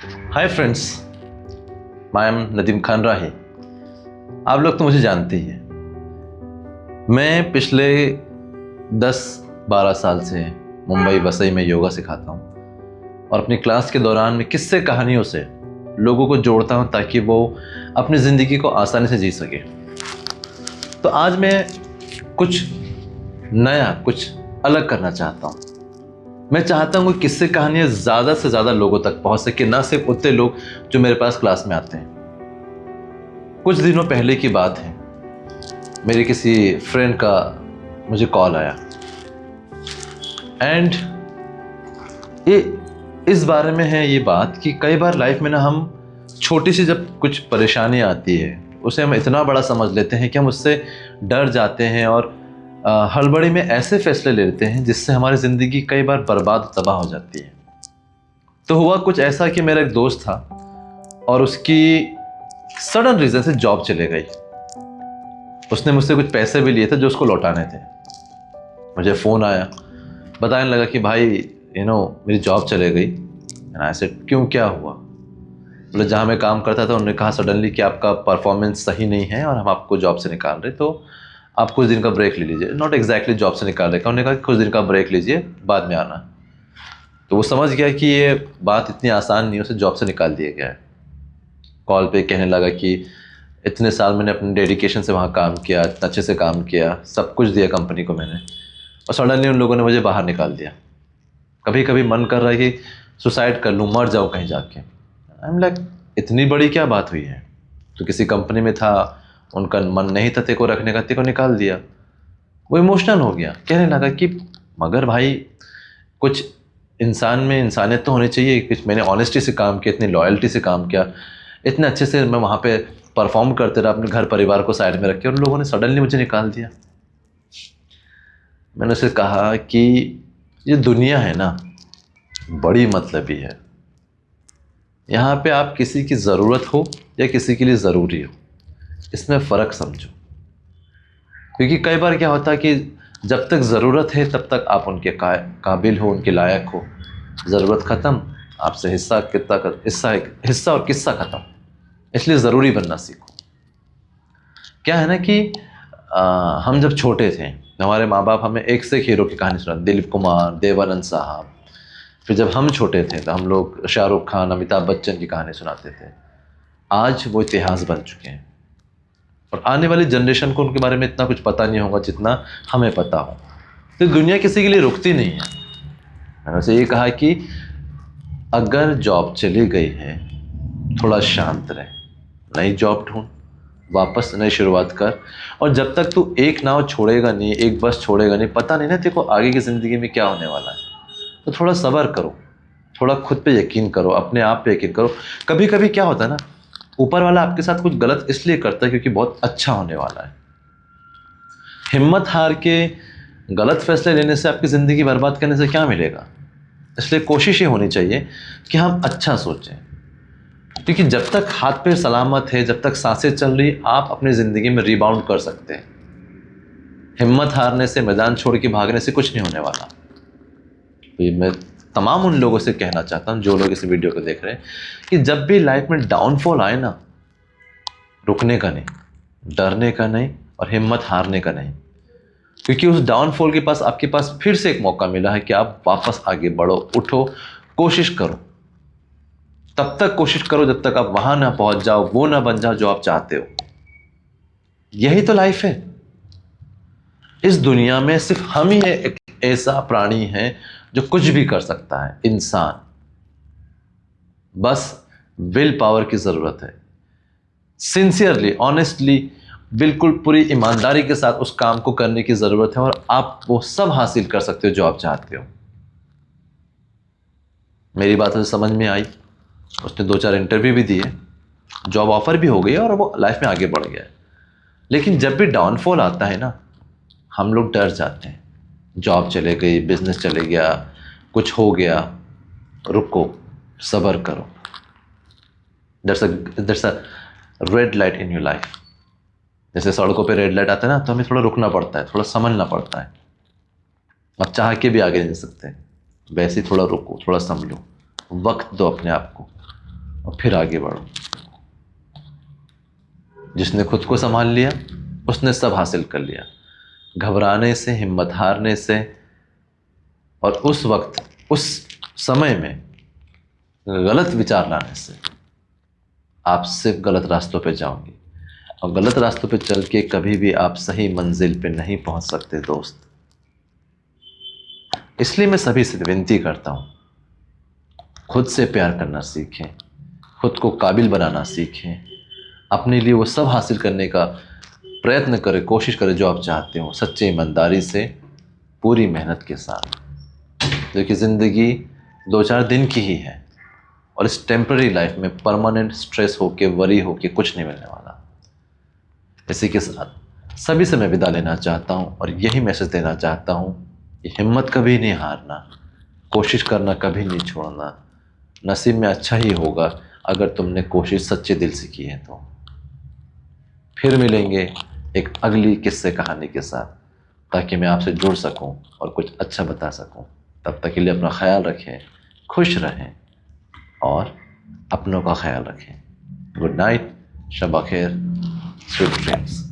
Hi friends, I am Nadeem Khan Rahi. आप लोग तो मुझे जानते ही हैं। मैं पिछले 10-12 साल से मुंबई वसई में योगा सिखाता हूँ और अपनी क्लास के दौरान मैं किस्से कहानियों से लोगों को जोड़ता हूँ ताकि वो अपनी ज़िंदगी को आसानी से जी सके। तो आज मैं कुछ नया, कुछ अलग करना चाहता हूँ। मैं चाहता हूँ कि किस्से कहानियाँ ज़्यादा से ज़्यादा लोगों तक पहुँच सके, ना सिर्फ उतने लोग जो मेरे पास क्लास में आते हैं। कुछ दिनों पहले की बात है, मेरे किसी फ्रेंड का मुझे कॉल आया एंड ये इस बारे में है ये बात कि कई बार लाइफ में ना हम छोटी सी जब कुछ परेशानी आती है उसे हम इतना बड़ा समझ लेते हैं कि हम उससे डर जाते हैं और हड़बड़ी में ऐसे फैसले ले लेते हैं जिससे हमारी ज़िंदगी कई बार बर्बाद तबाह हो जाती है। तो हुआ कुछ ऐसा कि मेरा एक दोस्त था और उसकी सडन रीज़न से जॉब चले गई। उसने मुझसे कुछ पैसे भी लिए थे जो उसको लौटाने थे। मुझे फ़ोन आया, बताने लगा कि भाई मेरी जॉब चले गई। एंड आई सेड क्यों, क्या हुआ? मतलब जहाँ मैं काम करता था उन्होंने कहा सडनली कि आपका परफॉर्मेंस सही नहीं है और हम आपको जॉब से निकाल रहे, तो आप कुछ दिन का ब्रेक ले लीजिए। नॉट एग्जैक्टली जॉब से निकाल रहे, उन्होंने कहा कि कुछ दिन का ब्रेक लीजिए, बाद में आना। तो वो समझ गया कि ये बात इतनी आसान नहीं, उसे जॉब से निकाल दिया गया है। कॉल पे कहने लगा कि इतने साल मैंने अपने डेडिकेशन से वहाँ काम किया, इतना अच्छे से काम किया, सब कुछ दिया कंपनी को मैंने, और सडनली उन लोगों ने मुझे बाहर निकाल दिया। कभी कभी मन कर रहा है कि सुसाइड कर लूँ, मर जाऊँ कहीं जाके। आई एम लाइक इतनी बड़ी क्या बात हुई है? तो किसी कंपनी में था, उनका मन नहीं था तेको रखने का, तेको निकाल दिया। वो इमोशनल हो गया, कहने लगा कि मगर भाई कुछ इंसान में इंसानियत तो होनी चाहिए। कुछ मैंने ऑनेस्टी से काम किया, इतनी लॉयल्टी से काम किया, इतने अच्छे से मैं वहाँ पे परफॉर्म करते रहा, अपने घर परिवार को साइड में रख के, और लोगों ने सडनली मुझे निकाल दिया। मैंने उसे कहा कि ये दुनिया है ना, बड़ी मतलबी है। यहाँ पे आप किसी की ज़रूरत हो या किसी के लिए ज़रूरी हो, इसमें फ़र्क समझो। क्योंकि कई बार क्या होता है कि जब तक ज़रूरत है तब तक आप उनके काबिल हो, उनके लायक हो। ज़रूरत ख़त्म, आपसे हिस्सा और किस्सा ख़त्म। इसलिए ज़रूरी बनना सीखो। क्या है ना कि हम जब छोटे थे, हमारे माँ बाप हमें एक से एक हीरो की कहानी सुनाते, दिलीप कुमार, देवानंद साहब। फिर जब हम छोटे थे तो हम लोग शाहरुख खान, अमिताभ बच्चन की कहानी सुनाते थे। आज वो इतिहास बन चुके हैं और आने वाली जनरेशन को उनके बारे में इतना कुछ पता नहीं होगा जितना हमें पता हो। तो दुनिया किसी के लिए रुकती नहीं है। मैंने उसे ये कहा कि अगर जॉब चली गई है, थोड़ा शांत रहे, नई जॉब ढूंढ, वापस नई शुरुआत कर। और जब तक तू एक नाव छोड़ेगा नहीं, एक बस छोड़ेगा नहीं, पता नहीं ना तेरे को आगे की ज़िंदगी में क्या होने वाला है। तो थोड़ा सब्र करो, थोड़ा खुद पे यकीन करो, अपने आप पे यकीन करो। कभी कभी क्या होता है ना, ऊपर वाला आपके साथ कुछ गलत इसलिए करता है क्योंकि बहुत अच्छा होने वाला है। हिम्मत हार के गलत फैसले लेने से, आपकी ज़िंदगी बर्बाद करने से क्या मिलेगा? इसलिए कोशिश ये होनी चाहिए कि हम अच्छा सोचें। क्योंकि जब तक हाथ पैर सलामत है, जब तक सांसें चल रही, आप अपनी ज़िंदगी में रिबाउंड कर सकते हैं। हिम्मत हारने से, मैदान छोड़ के भागने से कुछ नहीं होने वाला। तो ये मैं तमाम उन लोगों से कहना चाहता हूँ जो लोग इस वीडियो को देख रहे हैं कि जब भी लाइफ में डाउनफॉल आए ना, रुकने का नहीं, डरने का नहीं और हिम्मत हारने का नहीं। क्योंकि उस डाउनफॉल के पास आपके पास फिर से एक मौका मिला है कि आप वापस आगे बढ़ो, उठो, कोशिश करो। तब तक कोशिश करो जब तक आप वहां ना पहुंच जाओ, वो ना बन जाओ जो आप चाहते हो। यही तो लाइफ है। इस दुनिया में सिर्फ हम ही एक ऐसा प्राणी है जो कुछ भी कर सकता है, इंसान। बस विल पावर की जरूरत है। सिंसियरली, ऑनेस्टली, बिल्कुल पूरी ईमानदारी के साथ उस काम को करने की जरूरत है और आप वो सब हासिल कर सकते हो जो आप चाहते हो। मेरी बात उसे समझ में आई। उसने 2-4 इंटरव्यू भी दिए, जॉब ऑफर भी हो गई और वो लाइफ में आगे बढ़ गया। लेकिन जब भी डाउनफॉल आता है ना, हम लोग डर जाते हैं। जॉब चले गई, बिजनेस चले गया, कुछ हो गया। रुको, सब्र करो। there's a red light in your life. जैसे सड़कों पे रेड लाइट आता है ना, तो हमें थोड़ा रुकना पड़ता है, थोड़ा संभलना पड़ता है। आप चाह के भी आगे नहीं जा सकते। वैसे ही थोड़ा रुको, थोड़ा संभलो, वक्त दो अपने आप को। और फिर आगे बढ़ो। जिसने खुद को संभाल लिया उसने सब हासिल कर लिया। घबराने से, हिम्मत हारने से और उस वक्त, उस समय में गलत विचार लाने से आप सिर्फ गलत रास्तों पे जाओगे, और गलत रास्तों पे चल के कभी भी आप सही मंजिल पे नहीं पहुंच सकते दोस्त। इसलिए मैं सभी से विनती करता हूं, खुद से प्यार करना सीखें, खुद को काबिल बनाना सीखें, अपने लिए वो सब हासिल करने का प्रयत्न करें, कोशिश करें जो आप चाहते हो, सच्ची ईमानदारी से, पूरी मेहनत के साथ। क्योंकि ज़िंदगी 2-4 दिन की ही है, और इस टेम्पररी लाइफ में परमानेंट स्ट्रेस होके, वरी होके कुछ नहीं मिलने वाला। इसी के साथ सभी से मैं विदा लेना चाहता हूँ और यही मैसेज देना चाहता हूँ कि हिम्मत कभी नहीं हारना, कोशिश करना कभी नहीं छोड़ना। नसीब में अच्छा ही होगा अगर तुमने कोशिश सच्चे दिल से की है तो। फिर मिलेंगे एक अगली किस्से कहानी के साथ, ताकि मैं आपसे जुड़ सकूं और कुछ अच्छा बता सकूं। तब तक के लिए अपना ख्याल रखें, खुश रहें और अपनों का ख्याल रखें। गुड नाइट, शब बखेर, स्वीट ड्रीम्स।